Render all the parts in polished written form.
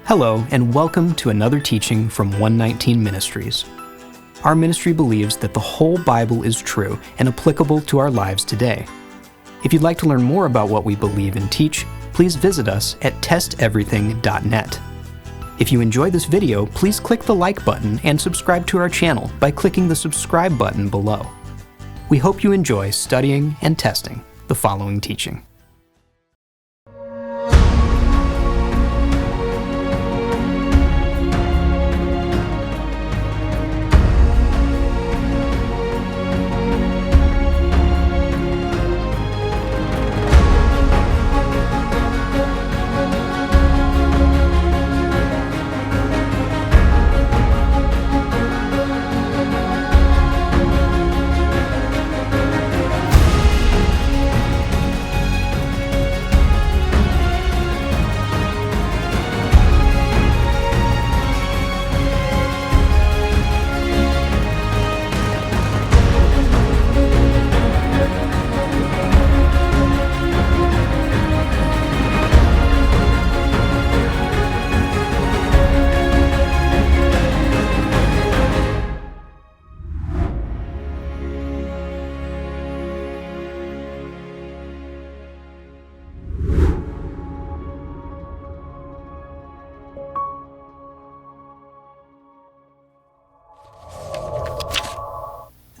Hello, and welcome to another teaching from 119 Ministries. Our ministry believes that the whole Bible is true and applicable to our lives today. If you'd like to learn more about what we believe and teach, please visit us at testeverything.net. If you enjoy this video, please click the like button and subscribe to our channel by clicking the subscribe button below. We hope you enjoy studying and testing the following teaching.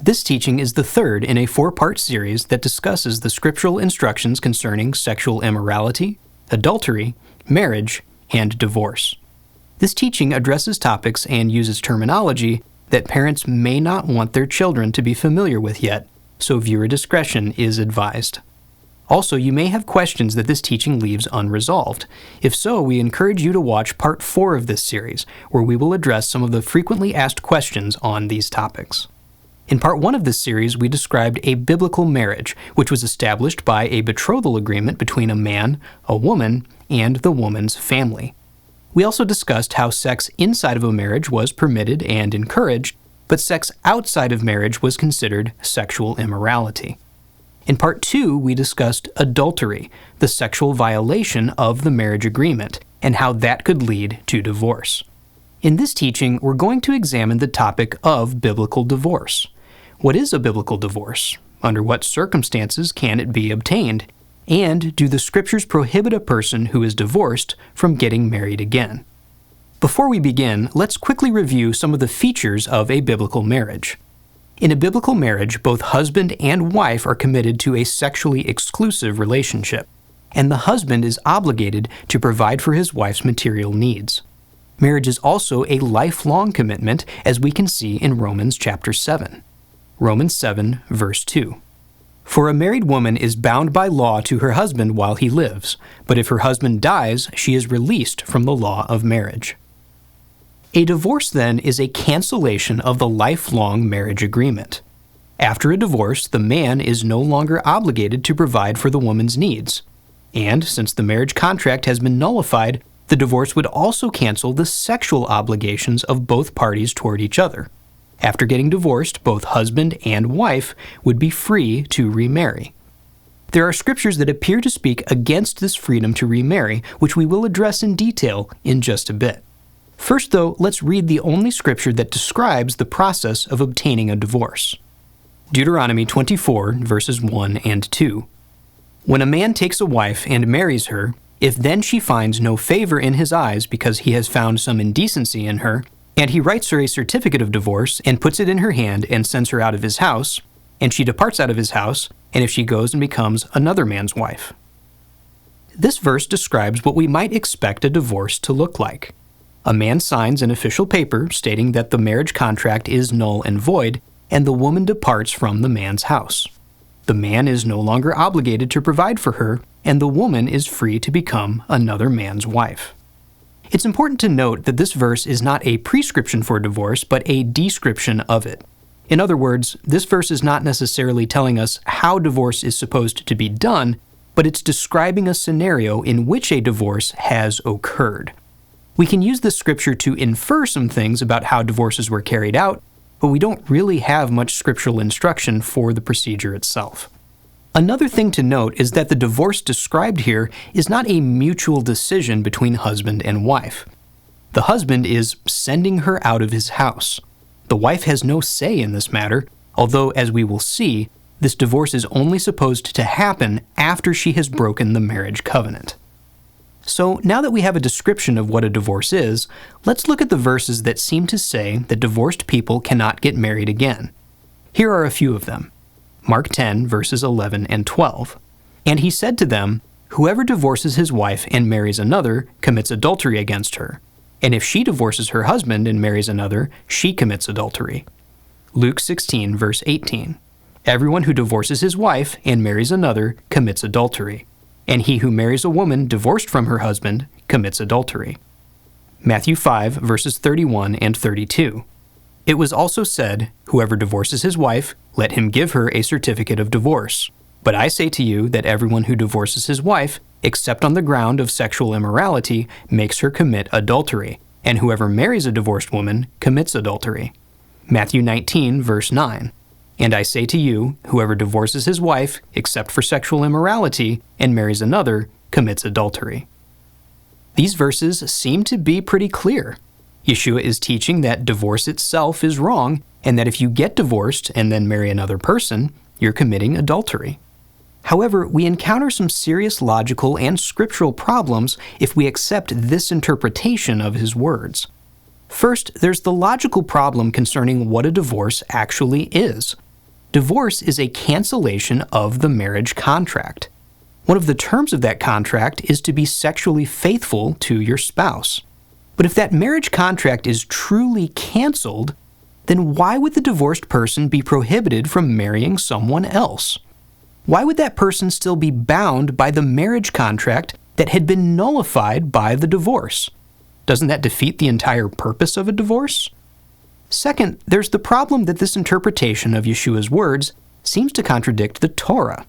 This teaching is the third in a four-part series that discusses the scriptural instructions concerning sexual immorality, adultery, marriage, and divorce. This teaching addresses topics and uses terminology that parents may not want their children to be familiar with yet, so viewer discretion is advised. Also, you may have questions that this teaching leaves unresolved. If so, we encourage you to watch Part 4 of this series, where we will address some of the frequently asked questions on these topics. In Part 1 of this series, we described a biblical marriage, which was established by a betrothal agreement between a man, a woman, and the woman's family. We also discussed how sex inside of a marriage was permitted and encouraged, but sex outside of marriage was considered sexual immorality. In Part 2, we discussed adultery, the sexual violation of the marriage agreement, and how that could lead to divorce. In this teaching, we're going to examine the topic of biblical divorce. What is a biblical divorce? Under what circumstances can it be obtained? And do the scriptures prohibit a person who is divorced from getting married again? Before we begin, let's quickly review some of the features of a biblical marriage. In a biblical marriage, both husband and wife are committed to a sexually exclusive relationship, and the husband is obligated to provide for his wife's material needs. Marriage is also a lifelong commitment, as we can see in Romans chapter 7. Romans 7, verse 2. For a married woman is bound by law to her husband while he lives, but if her husband dies, she is released from the law of marriage. A divorce, then, is a cancellation of the lifelong marriage agreement. After a divorce, the man is no longer obligated to provide for the woman's needs. And since the marriage contract has been nullified, the divorce would also cancel the sexual obligations of both parties toward each other. After getting divorced, both husband and wife would be free to remarry. There are scriptures that appear to speak against this freedom to remarry, which we will address in detail in just a bit. First, though, let's read the only scripture that describes the process of obtaining a divorce. Deuteronomy 24, verses 1 and 2. When a man takes a wife and marries her, if then she finds no favor in his eyes because he has found some indecency in her, and he writes her a certificate of divorce and puts it in her hand and sends her out of his house, and she departs out of his house, and if she goes and becomes another man's wife. This verse describes what we might expect a divorce to look like. A man signs an official paper stating that the marriage contract is null and void, and the woman departs from the man's house. The man is no longer obligated to provide for her, and the woman is free to become another man's wife. It's important to note that this verse is not a prescription for divorce, but a description of it. In other words, this verse is not necessarily telling us how divorce is supposed to be done, but it's describing a scenario in which a divorce has occurred. We can use this scripture to infer some things about how divorces were carried out, but we don't really have much scriptural instruction for the procedure itself. Another thing to note is that the divorce described here is not a mutual decision between husband and wife. The husband is sending her out of his house. The wife has no say in this matter, although, as we will see, this divorce is only supposed to happen after she has broken the marriage covenant. So now that we have a description of what a divorce is, let's look at the verses that seem to say that divorced people cannot get married again. Here are a few of them. Mark 10, verses 11 and 12. "And he said to them, Whoever divorces his wife and marries another commits adultery against her. And if she divorces her husband and marries another, she commits adultery." Luke 16, verse 18. "Everyone who divorces his wife and marries another commits adultery. And he who marries a woman divorced from her husband commits adultery." Matthew 5, verses 31 and 32. "It was also said, Whoever divorces his wife, let him give her a certificate of divorce. But I say to you that everyone who divorces his wife, except on the ground of sexual immorality, makes her commit adultery, and whoever marries a divorced woman commits adultery." Matthew 19, verse 9. "And I say to you, whoever divorces his wife, except for sexual immorality, and marries another, commits adultery." These verses seem to be pretty clear. Yeshua is teaching that divorce itself is wrong, and that if you get divorced and then marry another person, you're committing adultery. However, we encounter some serious logical and scriptural problems if we accept this interpretation of his words. First, there's the logical problem concerning what a divorce actually is. Divorce is a cancellation of the marriage contract. One of the terms of that contract is to be sexually faithful to your spouse. But if that marriage contract is truly canceled, then why would the divorced person be prohibited from marrying someone else? Why would that person still be bound by the marriage contract that had been nullified by the divorce? Doesn't that defeat the entire purpose of a divorce? Second, there's the problem that this interpretation of Yeshua's words seems to contradict the Torah.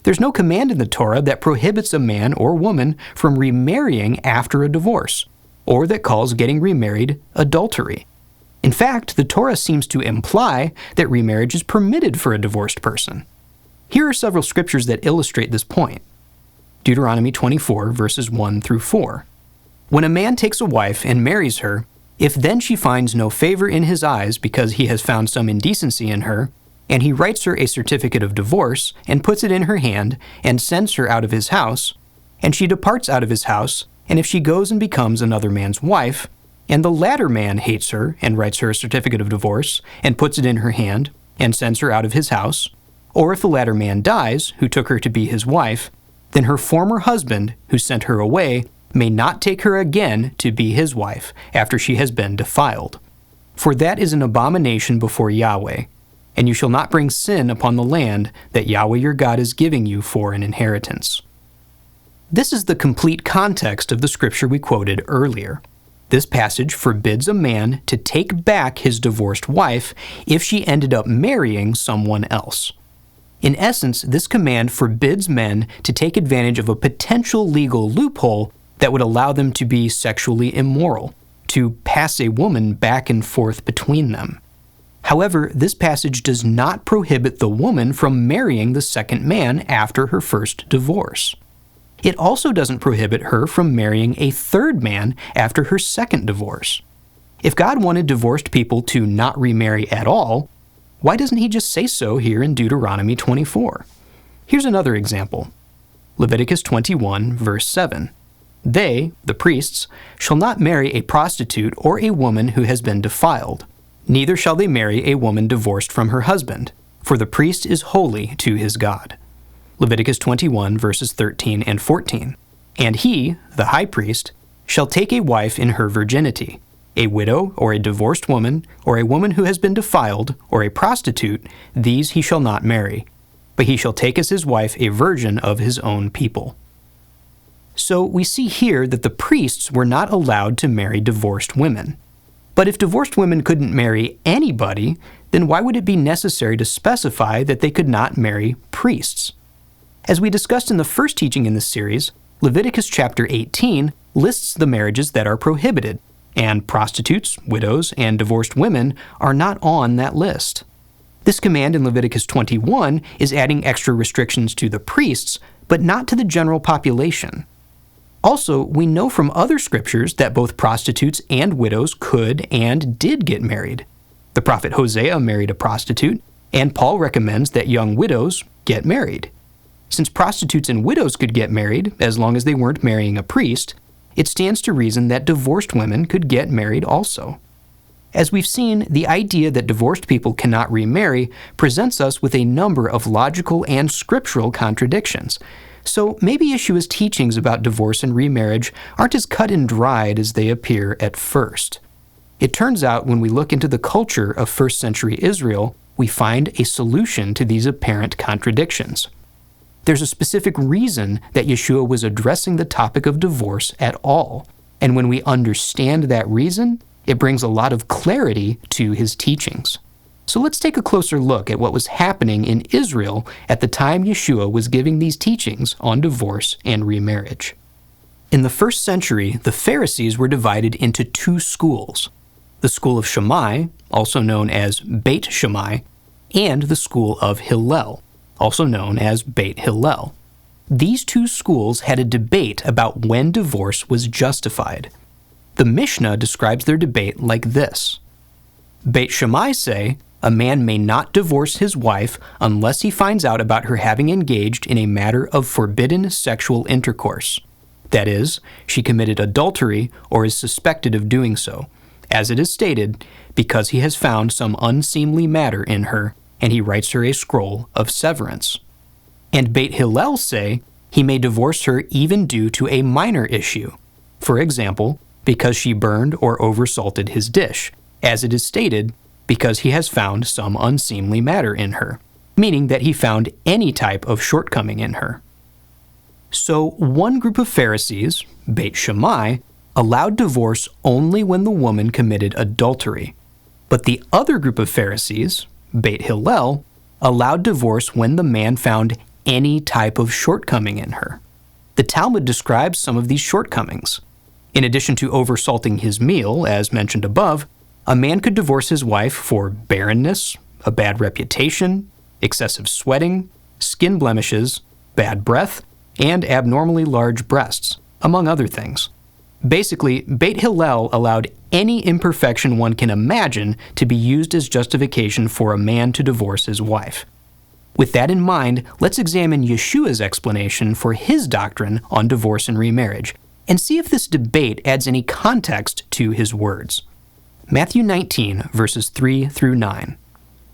There's no command in the Torah that prohibits a man or woman from remarrying after a divorce, or that calls getting remarried adultery. In fact, the Torah seems to imply that remarriage is permitted for a divorced person. Here are several scriptures that illustrate this point. Deuteronomy 24, verses 1 through 4. "When a man takes a wife and marries her, if then she finds no favor in his eyes because he has found some indecency in her, and he writes her a certificate of divorce and puts it in her hand and sends her out of his house, and she departs out of his house, and if she goes and becomes another man's wife, and the latter man hates her and writes her a certificate of divorce and puts it in her hand and sends her out of his house, or if the latter man dies, who took her to be his wife, then her former husband, who sent her away, may not take her again to be his wife after she has been defiled. For that is an abomination before Yahweh, and you shall not bring sin upon the land that Yahweh your God is giving you for an inheritance." This is the complete context of the scripture we quoted earlier. This passage forbids a man to take back his divorced wife if she ended up marrying someone else. In essence, this command forbids men to take advantage of a potential legal loophole that would allow them to be sexually immoral, to pass a woman back and forth between them. However, this passage does not prohibit the woman from marrying the second man after her first divorce. It also doesn't prohibit her from marrying a third man after her second divorce. If God wanted divorced people to not remarry at all, why doesn't he just say so here in Deuteronomy 24? Here's another example. Leviticus 21, verse 7. "They, the priests, shall not marry a prostitute or a woman who has been defiled. Neither shall they marry a woman divorced from her husband, for the priest is holy to his God." Leviticus 21, verses 13 and 14. "And he, the high priest, shall take a wife in her virginity. A widow, or a divorced woman, or a woman who has been defiled, or a prostitute, these he shall not marry. But he shall take as his wife a virgin of his own people." So we see here that the priests were not allowed to marry divorced women. But if divorced women couldn't marry anybody, then why would it be necessary to specify that they could not marry priests? As we discussed in the first teaching in this series, Leviticus chapter 18 lists the marriages that are prohibited, and prostitutes, widows, and divorced women are not on that list. This command in Leviticus 21 is adding extra restrictions to the priests, but not to the general population. Also, we know from other scriptures that both prostitutes and widows could and did get married. The prophet Hosea married a prostitute, and Paul recommends that young widows get married. Since prostitutes and widows could get married, as long as they weren't marrying a priest, it stands to reason that divorced women could get married also. As we've seen, the idea that divorced people cannot remarry presents us with a number of logical and scriptural contradictions. So maybe Yeshua's teachings about divorce and remarriage aren't as cut and dried as they appear at first. It turns out when we look into the culture of first century Israel, we find a solution to these apparent contradictions. There's a specific reason that Yeshua was addressing the topic of divorce at all, and when we understand that reason, it brings a lot of clarity to his teachings. So let's take a closer look at what was happening in Israel at the time Yeshua was giving these teachings on divorce and remarriage. In the first century, the Pharisees were divided into two schools: the school of Shammai, also known as Beit Shammai, and the school of Hillel, also known as Beit Hillel. These two schools had a debate about when divorce was justified. The Mishnah describes their debate like this: Beit Shammai say, a man may not divorce his wife unless he finds out about her having engaged in a matter of forbidden sexual intercourse. That is, she committed adultery or is suspected of doing so, as it is stated, because he has found some unseemly matter in her, and he writes her a scroll of severance. And Beit Hillel say he may divorce her even due to a minor issue. For example, because she burned or oversalted his dish, as it is stated, because he has found some unseemly matter in her, meaning that he found any type of shortcoming in her. So one group of Pharisees, Beit Shammai, allowed divorce only when the woman committed adultery. But the other group of Pharisees, Beit Hillel, allowed divorce when the man found any type of shortcoming in her. The Talmud describes some of these shortcomings. In addition to oversalting his meal, as mentioned above, a man could divorce his wife for barrenness, a bad reputation, excessive sweating, skin blemishes, bad breath, and abnormally large breasts, among other things. Basically, Beit Hillel allowed any imperfection one can imagine to be used as justification for a man to divorce his wife. With that in mind, let's examine Yeshua's explanation for his doctrine on divorce and remarriage, and see if this debate adds any context to his words. Matthew 19, verses 3 through 9.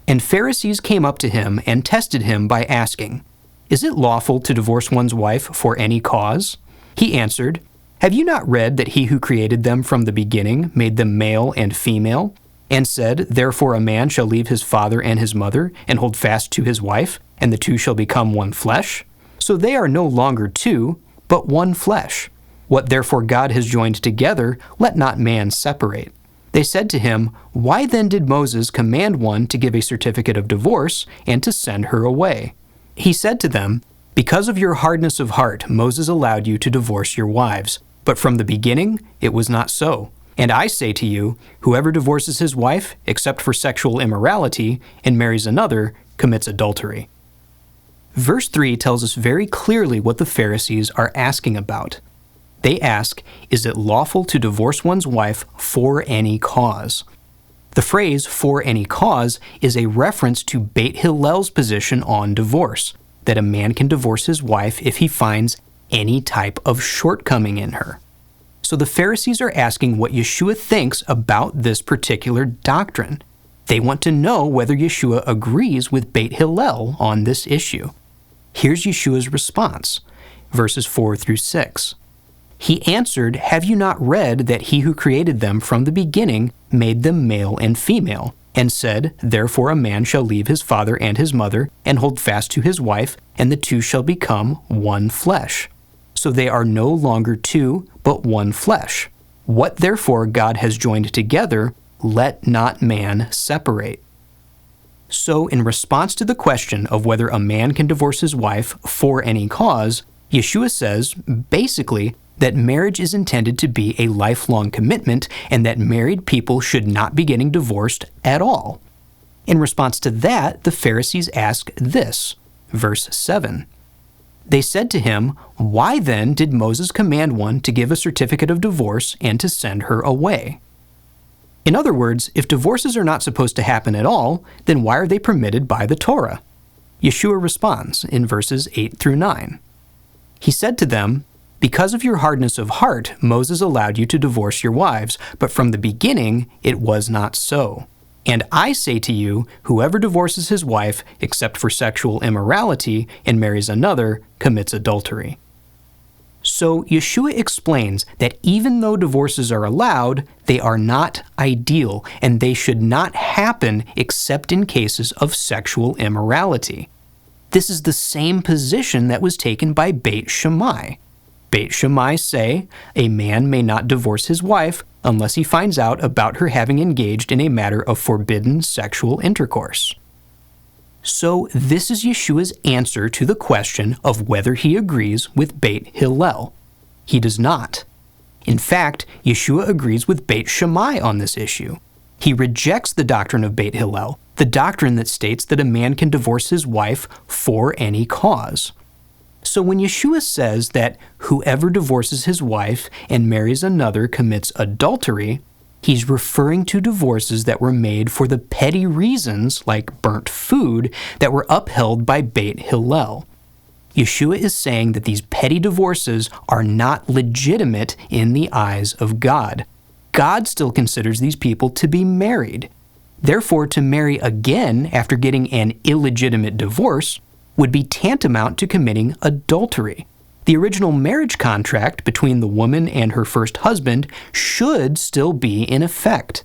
And Pharisees came up to him and tested him by asking, Is it lawful to divorce one's wife for any cause? He answered, Have you not read that he who created them from the beginning made them male and female, and said, Therefore a man shall leave his father and his mother, and hold fast to his wife, and the two shall become one flesh? So they are no longer two, but one flesh. What therefore God has joined together, let not man separate. They said to him, Why then did Moses command one to give a certificate of divorce and to send her away? He said to them, Because of your hardness of heart, Moses allowed you to divorce your wives. But from the beginning, it was not so. And I say to you, whoever divorces his wife, except for sexual immorality, and marries another, commits adultery. Verse 3 tells us very clearly what the Pharisees are asking about. They ask, is it lawful to divorce one's wife for any cause? The phrase for any cause is a reference to Beit Hillel's position on divorce, that a man can divorce his wife if he finds any type of shortcoming in her. So the Pharisees are asking what Yeshua thinks about this particular doctrine. They want to know whether Yeshua agrees with Beit Hillel on this issue. Here's Yeshua's response, verses 4 through 6. He answered, Have you not read that he who created them from the beginning made them male and female, and said, Therefore a man shall leave his father and his mother, and hold fast to his wife, and the two shall become one flesh. So they are no longer two, but one flesh. What therefore God has joined together, let not man separate. So in response to the question of whether a man can divorce his wife for any cause, Yeshua says, basically, that marriage is intended to be a lifelong commitment and that married people should not be getting divorced at all. In response to that, the Pharisees ask this, verse 7. They said to him, "Why then did Moses command one to give a certificate of divorce and to send her away?" In other words, if divorces are not supposed to happen at all, then why are they permitted by the Torah? Yeshua responds in verses 8 through 9. He said to them, "Because of your hardness of heart, Moses allowed you to divorce your wives, but from the beginning it was not so. And I say to you, whoever divorces his wife, except for sexual immorality, and marries another, commits adultery." So Yeshua explains that even though divorces are allowed, they are not ideal, and they should not happen except in cases of sexual immorality. This is the same position that was taken by Beit Shammai. Beit Shammai say, a man may not divorce his wife unless he finds out about her having engaged in a matter of forbidden sexual intercourse. So this is Yeshua's answer to the question of whether he agrees with Beit Hillel. He does not. In fact, Yeshua agrees with Beit Shammai on this issue. He rejects the doctrine of Beit Hillel, the doctrine that states that a man can divorce his wife for any cause. So when Yeshua says that whoever divorces his wife and marries another commits adultery, he's referring to divorces that were made for the petty reasons, like burnt food, that were upheld by Beit Hillel. Yeshua is saying that these petty divorces are not legitimate in the eyes of God. God still considers these people to be married. Therefore, to marry again after getting an illegitimate divorce would be tantamount to committing adultery. The original marriage contract between the woman and her first husband should still be in effect.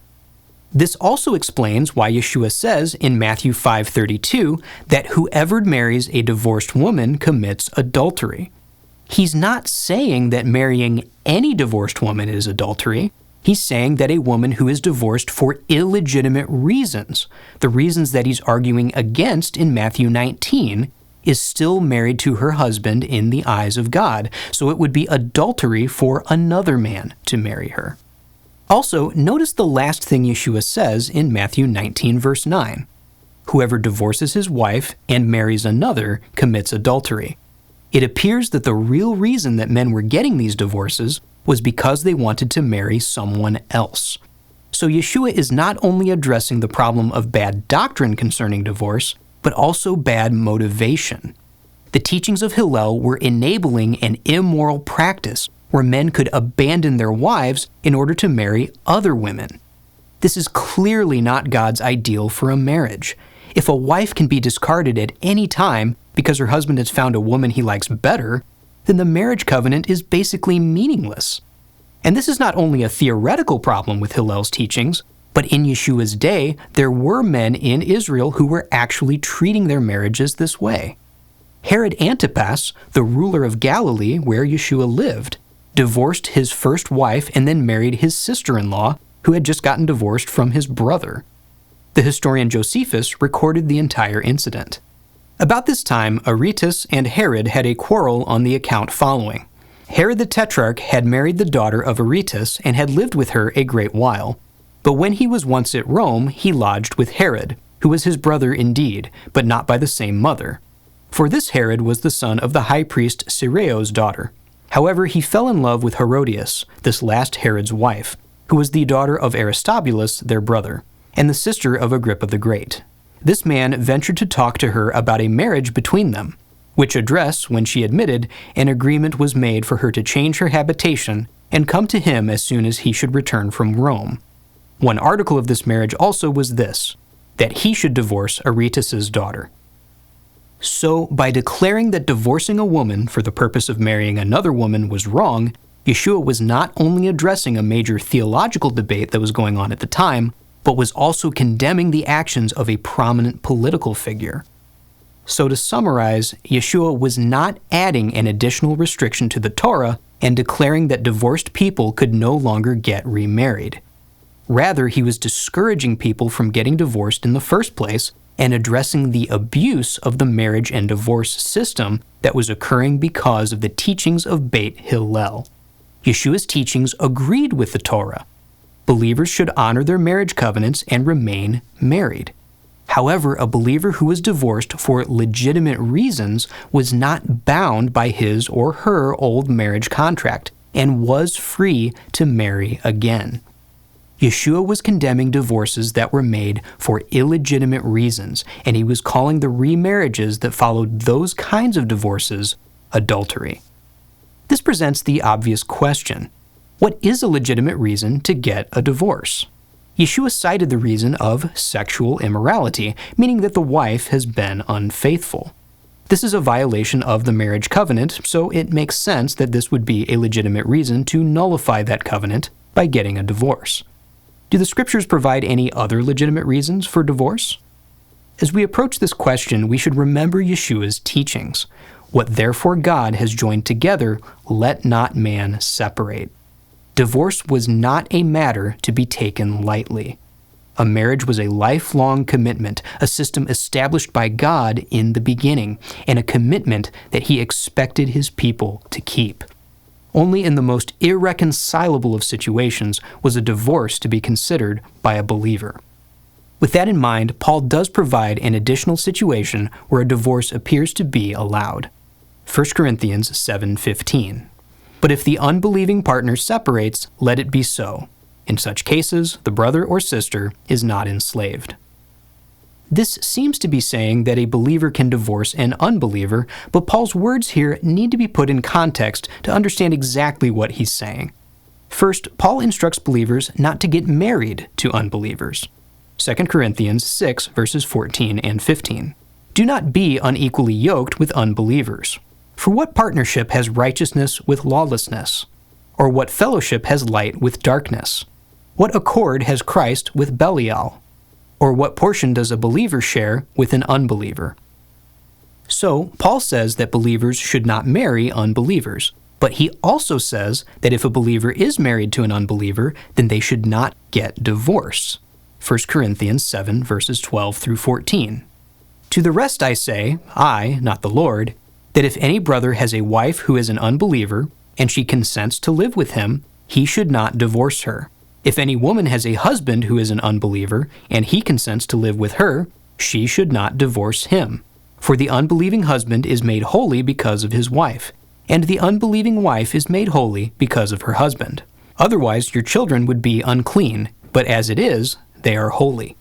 This also explains why Yeshua says in Matthew 5:32 that whoever marries a divorced woman commits adultery. He's not saying that marrying any divorced woman is adultery. He's saying that a woman who is divorced for illegitimate reasons, the reasons that he's arguing against in Matthew 19, is still married to her husband in the eyes of God, so it would be adultery for another man to marry her. Also, notice the last thing Yeshua says in Matthew 19, verse 9. Whoever divorces his wife and marries another commits adultery. It appears that the real reason that men were getting these divorces was because they wanted to marry someone else. So Yeshua is not only addressing the problem of bad doctrine concerning divorce, but also bad motivation. The teachings of Hillel were enabling an immoral practice where men could abandon their wives in order to marry other women. This is clearly not God's ideal for a marriage. If a wife can be discarded at any time because her husband has found a woman he likes better, then the marriage covenant is basically meaningless. And this is not only a theoretical problem with Hillel's teachings, but in Yeshua's day, there were men in Israel who were actually treating their marriages this way. Herod Antipas, the ruler of Galilee where Yeshua lived, divorced his first wife and then married his sister-in-law, who had just gotten divorced from his brother. The historian Josephus recorded the entire incident. About this time, Aretas and Herod had a quarrel on the account following. Herod the Tetrarch had married the daughter of Aretas and had lived with her a great while. But when he was once at Rome, he lodged with Herod, who was his brother indeed, but not by the same mother. For this Herod was the son of the high priest Sireo's daughter. However, he fell in love with Herodias, this last Herod's wife, who was the daughter of Aristobulus, their brother, and the sister of Agrippa the Great. This man ventured to talk to her about a marriage between them, which address, when she admitted, an agreement was made for her to change her habitation and come to him as soon as he should return from Rome. One article of this marriage also was this, that he should divorce Aretas's daughter. So, by declaring that divorcing a woman for the purpose of marrying another woman was wrong, Yeshua was not only addressing a major theological debate that was going on at the time, but was also condemning the actions of a prominent political figure. So to summarize, Yeshua was not adding an additional restriction to the Torah and declaring that divorced people could no longer get remarried. Rather, he was discouraging people from getting divorced in the first place and addressing the abuse of the marriage and divorce system that was occurring because of the teachings of Beit Hillel. Yeshua's teachings agreed with the Torah. Believers should honor their marriage covenants and remain married. However, a believer who was divorced for legitimate reasons was not bound by his or her old marriage contract and was free to marry again. Yeshua was condemning divorces that were made for illegitimate reasons, and he was calling the remarriages that followed those kinds of divorces adultery. This presents the obvious question: what is a legitimate reason to get a divorce? Yeshua cited the reason of sexual immorality, meaning that the wife has been unfaithful. This is a violation of the marriage covenant, so it makes sense that this would be a legitimate reason to nullify that covenant by getting a divorce. Do the scriptures provide any other legitimate reasons for divorce? As we approach this question, we should remember Yeshua's teachings. What therefore God has joined together, let not man separate. Divorce was not a matter to be taken lightly. A marriage was a lifelong commitment, a system established by God in the beginning, and a commitment that he expected his people to keep. Only in the most irreconcilable of situations was a divorce to be considered by a believer. With that in mind, Paul does provide an additional situation where a divorce appears to be allowed. 1 Corinthians 7:15. But if the unbelieving partner separates, let it be so. In such cases, the brother or sister is not enslaved. This seems to be saying that a believer can divorce an unbeliever, but Paul's words here need to be put in context to understand exactly what he's saying. First, Paul instructs believers not to get married to unbelievers. 2 Corinthians 6, verses 14 and 15. Do not be unequally yoked with unbelievers. For what partnership has righteousness with lawlessness? Or what fellowship has light with darkness? What accord has Christ with Belial? Or what portion does a believer share with an unbeliever? So, Paul says that believers should not marry unbelievers, but he also says that if a believer is married to an unbeliever, then they should not get divorced. 1 Corinthians 7, verses 12 through 14. To the rest I say, I, not the Lord, that if any brother has a wife who is an unbeliever, and she consents to live with him, he should not divorce her. If any woman has a husband who is an unbeliever, and he consents to live with her, she should not divorce him. For the unbelieving husband is made holy because of his wife, and the unbelieving wife is made holy because of her husband. Otherwise your children would be unclean, but as it is, they are holy.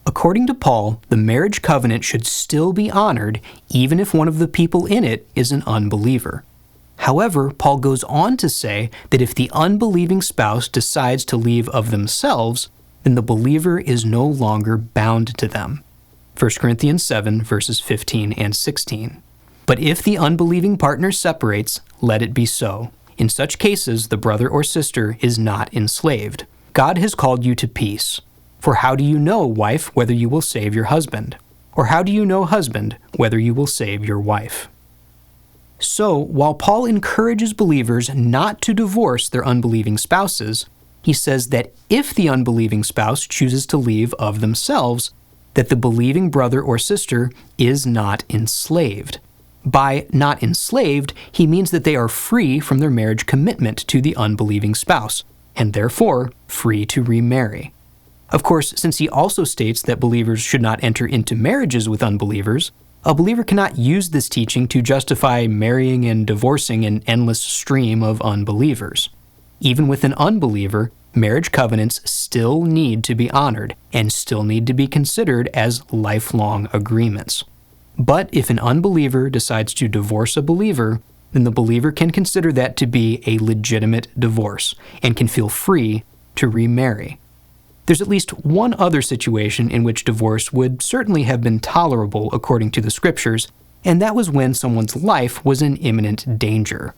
According to Paul, the marriage covenant should still be honored even if one of the people in it is an unbeliever. However, Paul goes on to say that if the unbelieving spouse decides to leave of themselves, then the believer is no longer bound to them. 1 Corinthians 7, verses 15 and 16. But if the unbelieving partner separates, let it be so. In such cases, the brother or sister is not enslaved. God has called you to peace. For how do you know, wife, whether you will save your husband? Or how do you know, husband, whether you will save your wife? So, while Paul encourages believers not to divorce their unbelieving spouses, he says that if the unbelieving spouse chooses to leave of themselves, that the believing brother or sister is not enslaved. By not enslaved, he means that they are free from their marriage commitment to the unbelieving spouse, and therefore free to remarry. Of course, since he also states that believers should not enter into marriages with unbelievers, a believer cannot use this teaching to justify marrying and divorcing an endless stream of unbelievers. Even with an unbeliever, marriage covenants still need to be honored and still need to be considered as lifelong agreements. But if an unbeliever decides to divorce a believer, then the believer can consider that to be a legitimate divorce and can feel free to remarry. There's at least one other situation in which divorce would certainly have been tolerable according to the scriptures, and that was when someone's life was in imminent danger.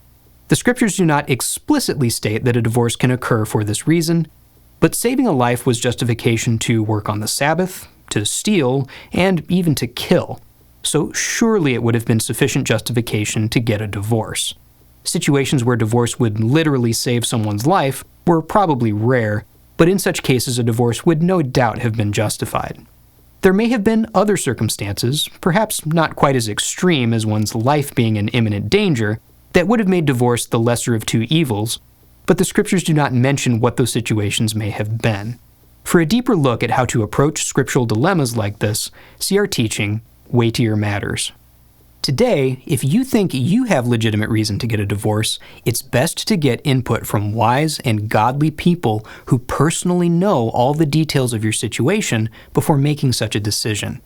The scriptures do not explicitly state that a divorce can occur for this reason, but saving a life was justification to work on the Sabbath, to steal, and even to kill. So surely it would have been sufficient justification to get a divorce. Situations where divorce would literally save someone's life were probably rare, but in such cases a divorce would no doubt have been justified. There may have been other circumstances, perhaps not quite as extreme as one's life being in imminent danger, that would have made divorce the lesser of two evils, but the scriptures do not mention what those situations may have been. For a deeper look at how to approach scriptural dilemmas like this, see our teaching, Weightier Matters. Today, if you think you have legitimate reason to get a divorce, it's best to get input from wise and godly people who personally know all the details of your situation before making such a decision.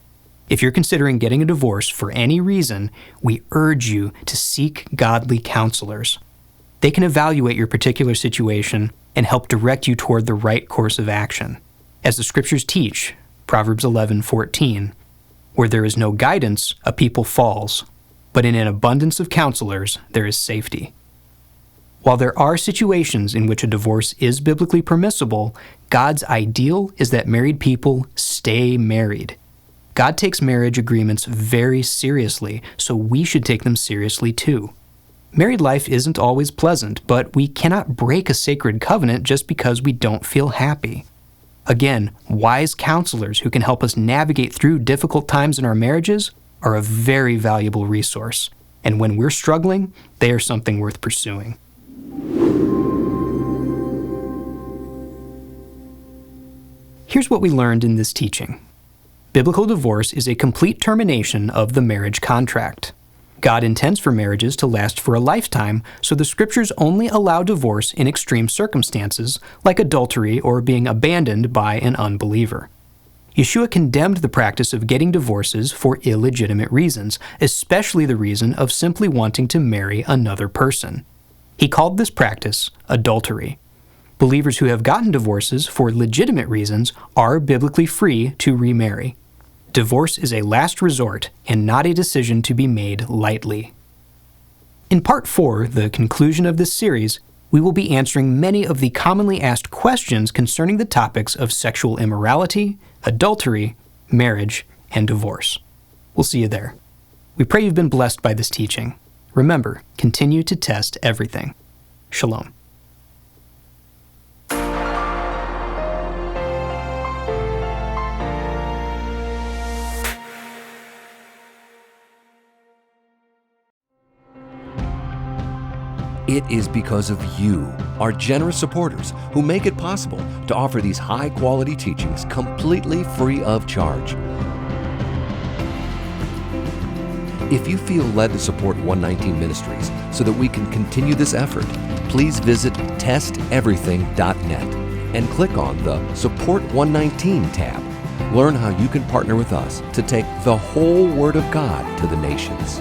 If you're considering getting a divorce for any reason, we urge you to seek godly counselors. They can evaluate your particular situation and help direct you toward the right course of action. As the scriptures teach, Proverbs 11:14, where there is no guidance, a people falls, but in an abundance of counselors there is safety. While there are situations in which a divorce is biblically permissible, God's ideal is that married people stay married. God takes marriage agreements very seriously, so we should take them seriously too. Married life isn't always pleasant, but we cannot break a sacred covenant just because we don't feel happy. Again, wise counselors who can help us navigate through difficult times in our marriages are a very valuable resource, and when we're struggling, they are something worth pursuing. Here's what we learned in this teaching. Biblical divorce is a complete termination of the marriage contract. God intends for marriages to last for a lifetime, so the scriptures only allow divorce in extreme circumstances, like adultery or being abandoned by an unbeliever. Yeshua condemned the practice of getting divorces for illegitimate reasons, especially the reason of simply wanting to marry another person. He called this practice adultery. Believers who have gotten divorces for legitimate reasons are biblically free to remarry. Divorce is a last resort and not a decision to be made lightly. In Part 4, the conclusion of this series, we will be answering many of the commonly asked questions concerning the topics of sexual immorality, adultery, marriage, and divorce. We'll see you there. We pray you've been blessed by this teaching. Remember, continue to test everything. Shalom. It is because of you, our generous supporters, who make it possible to offer these high-quality teachings completely free of charge. If you feel led to support 119 Ministries so that we can continue this effort, please visit testeverything.net and click on the Support 119 tab. Learn how you can partner with us to take the whole Word of God to the nations.